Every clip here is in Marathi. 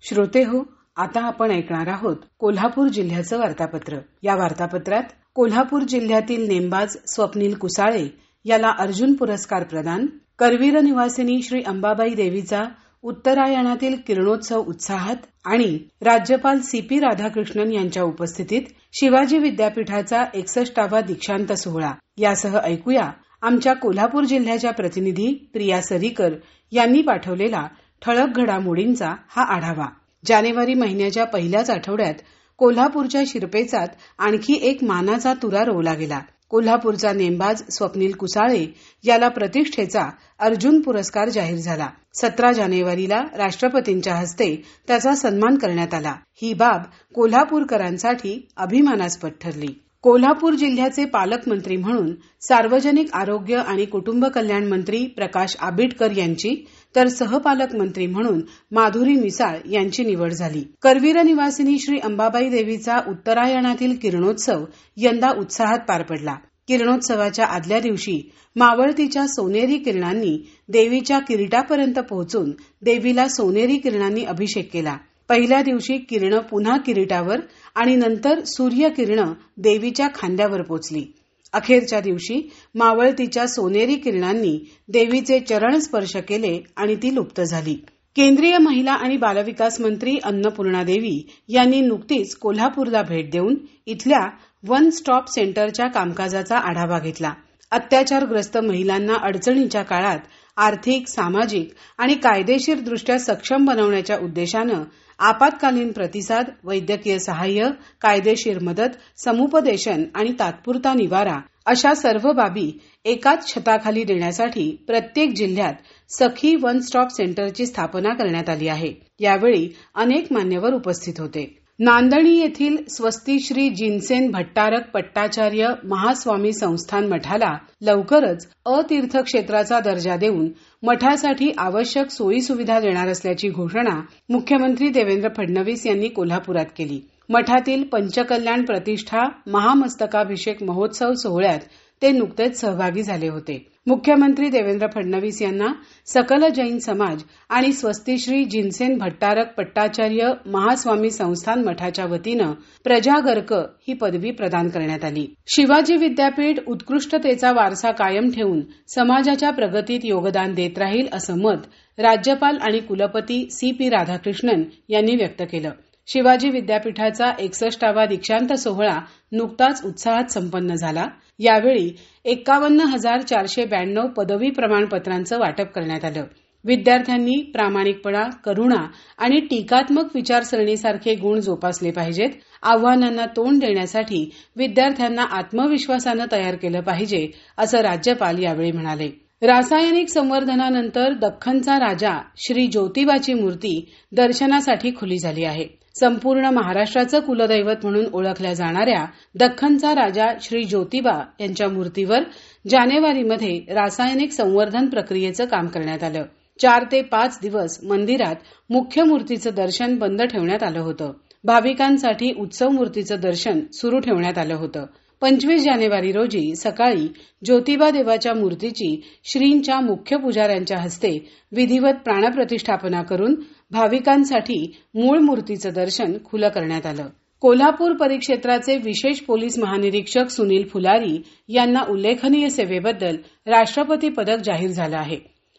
श्रोते हो, आता आपण ऐकणार आहोत कोल्हापूर जिल्ह्याचं वार्तापत्र. या वार्तापत्रात कोल्हापूर जिल्ह्यातील नेमबाज स्वप्नील कुसाळे याला अर्जुन पुरस्कार प्रदान, करवीर निवासिनी श्री अंबाबाई देवीचा उत्तरायणातील किरणोत्सव उत्साहात आणि राज्यपाल CP राधाकृष्णन यांच्या उपस्थितीत शिवाजी विद्यापीठाचा 61वा दीक्षांत सोहळा यासह ऐकूया आमच्या कोल्हापूर जिल्ह्याच्या प्रतिनिधी प्रिया सरीकर यांनी पाठवलेला ठळक घडामोडींचा हा आढावा. जानेवारी महिन्याच्या पहिल्याच आठवड्यात कोल्हापूरच्या शिरपेचात आणखी एक मानाचा तुरा रोवला गेला. कोल्हापूरचा नेमबाज स्वप्नील कुसाळे याला प्रतिष्ठेचा अर्जुन पुरस्कार जाहीर झाला. 17 जानेवारीला राष्ट्रपतींच्या हस्ते त्याचा सन्मान करण्यात आला. ही बाब कोल्हापूरकरांसाठी अभिमानास्पद ठरली. कोल्हापूर जिल्ह्याचे पालकमंत्री म्हणून सार्वजनिक आरोग्य आणि कुटुंब कल्याण मंत्री प्रकाश आंबेडकर यांची तर सहपालकमंत्री म्हणून माधुरी मिसाळ यांची निवड झाली. करवीर निवासिनी श्री अंबाबाई देवीचा उत्तरायणातील किरणोत्सव यंदा उत्साहात पार पडला. किरणोत्सवाच्या आदल्या दिवशी मावळतीच्या सोनेरी किरणांनी देवीच्या किरीटापर्यंत पोहोचून देवीला सोनेरी किरणांनी अभिषेक केला. पहिल्या दिवशी किरणं पुन्हा किरीटावर आणि नंतर सूर्य किरणं देवीच्या खांद्यावर पोचली. अखेरच्या दिवशी मावळतीच्या सोनेरी किरणांनी देवीचे चरण स्पर्श केले आणि ती लुप्त झाली. केंद्रीय महिला आणि बालविकास मंत्री अन्नपूर्णा देवी यांनी नुकतीच कोल्हापूरला भेट देऊन इथल्या वन स्टॉप सेंटरच्या कामकाजाचा आढावा घेतला. अत्याचारग्रस्त महिलांना अडचणीच्या काळात आर्थिक, सामाजिक आणि कायदेशीर दृष्ट्या सक्षम बनवण्याच्या उद्देशानं आपत्कालीन प्रतिसाद, वैद्यकीय सहाय्य, कायदेशीर मदत, समुपदेशन आणि तात्पुरता निवारा अशा सर्व बाबी एकाच छताखाली देण्यासाठी प्रत्येक जिल्ह्यात सखी वन स्टॉप सेंटरची स्थापना करण्यात आली आहे. यावेळी अनेक मान्यवर उपस्थित होते. नांदणी येथील स्वस्ती श्री जिनसेन भट्टारक पट्टाचार्य महास्वामी संस्थान मठाला लवकरच अतीर्थक्षेत्राचा दर्जा देऊन मठासाठी आवश्यक सोयी सुविधा देणार असल्याची घोषणा मुख्यमंत्री देवेंद्र फडणवीस यांनी कोल्हापुरात केली. मठातील पंचकल्याण प्रतिष्ठा महामस्तकाभिषेक महोत्सव सोहळ्यात ते नुकतेच सहभागी झाले होते. मुख्यमंत्री देवेंद्र फडणवीस यांना सकल जैन समाज आणि स्वस्ती श्री जिनसेन भट्टारक पट्टाचार्य महास्वामी संस्थान मठाच्या वतीनं प्रजागर्क ही पदवी प्रदान करण्यात आली. शिवाजी विद्यापीठ उत्कृष्टतेचा वारसा कायम ठेवून समाजाच्या प्रगतीत योगदान देत राहील असं मत राज्यपाल आणि कुलपती CP राधाकृष्णन यांनी व्यक्त केलं. शिवाजी विद्यापीठाचा 61वा दीक्षांत सोहळा नुकताच उत्साहात संपन्न झाला. यावेळी 51,492 पदवी प्रमाणपत्रांचं वाटप करण्यात आलं. विद्यार्थ्यांनी प्रामाणिकपणा, करुणा आणि टीकात्मक विचारसरणीसारखे गुण जोपासले पाहिजेत. आव्हानांना तोंड देण्यासाठी विद्यार्थ्यांना आत्मविश्वासानं तयार केलं पाहिजे असं राज्यपाल यावेळी म्हणाले. रासायनिक संवर्धनानंतर दख्खनचा राजा श्री ज्योतिबाची मूर्ती दर्शनासाठी खुली झाली आहे. संपूर्ण महाराष्ट्राचं कुलदैवत म्हणून ओळखल्या जाणाऱ्या दख्खनचा राजा श्री ज्योतिबा यांच्या मूर्तीवर जानेवारीमध्ये रासायनिक संवर्धन प्रक्रियेचं काम करण्यात आलं. 4 ते 5 दिवस मंदिरात मुख्य मूर्तीचं दर्शन बंद ठेवण्यात आलं होतं. भाविकांसाठी उत्सव मूर्तीचं दर्शन सुरू ठेवण्यात आलं होतं. 25 जानेवारी रोजी सकाळी ज्योतिबा देवाच्या मूर्तीची श्रींच्या मुख्य पुजाऱ्यांच्या हस्ते विधिवत प्राणप्रतिष्ठापना करून भाविकांसाठी मूळ मूर्तीचं दर्शन खुलं करण्यात आलं. कोल्हापूर परिक्षेत्राचे विशेष पोलीस महानिरीक्षक सुनील फुलारी यांना उल्लेखनीय सेवेबद्दल राष्ट्रपती पदक जाहीर झालं आहे.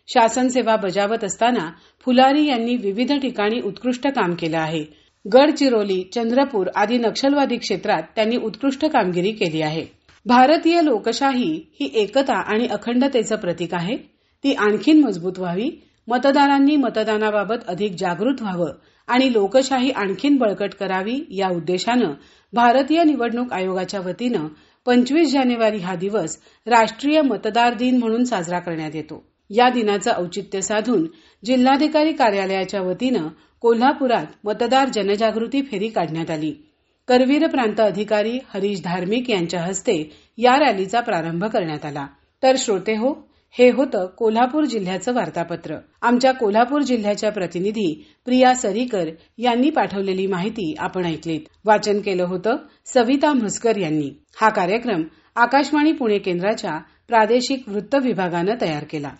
शासन सेवा बजावत असताना फुलारी यांनी विविध ठिकाणी उत्कृष्ट काम केलं आहे. गडचिरोली, चंद्रपूर आदी नक्षलवादी क्षेत्रात त्यांनी उत्कृष्ट कामगिरी केली आहे. भारतीय लोकशाही ही एकता आणि अखंडतेचं प्रतीक आहे. ती आणखीन मजबूत व्हावी, मतदारांनी मतदानाबाबत अधिक जागृत व्हावं आणि लोकशाही आणखीन बळकट करावी या उद्देशानं भारतीय निवडणूक आयोगाच्या वतीनं 25 जानेवारी हा दिवस राष्ट्रीय मतदार दिन म्हणून साजरा करण्यात येतो. या दिनाचं औचित्य साधून जिल्हाधिकारी कार्यालयाच्या वतीनं कोल्हापुरात मतदार जनजागृती फेरी काढण्यात आली. करवीर प्रांत अधिकारी हरीश धार्मिक यांच्या हस्ते या रॅलीचा प्रारंभ करण्यात आला. तर श्रोते हो, हे होतं कोल्हापूर जिल्ह्याचं वार्तापत्र. आमच्या कोल्हापूर जिल्ह्याच्या प्रतिनिधी प्रिया सरीकर यांनी पाठवलेली माहिती आपण ऐकलीत. वाचन केलं होतं सविता म्हसकर यांनी. हा कार्यक्रम आकाशवाणी पुणे केंद्राच्या प्रादेशिक वृत्त विभागानं तयार केला.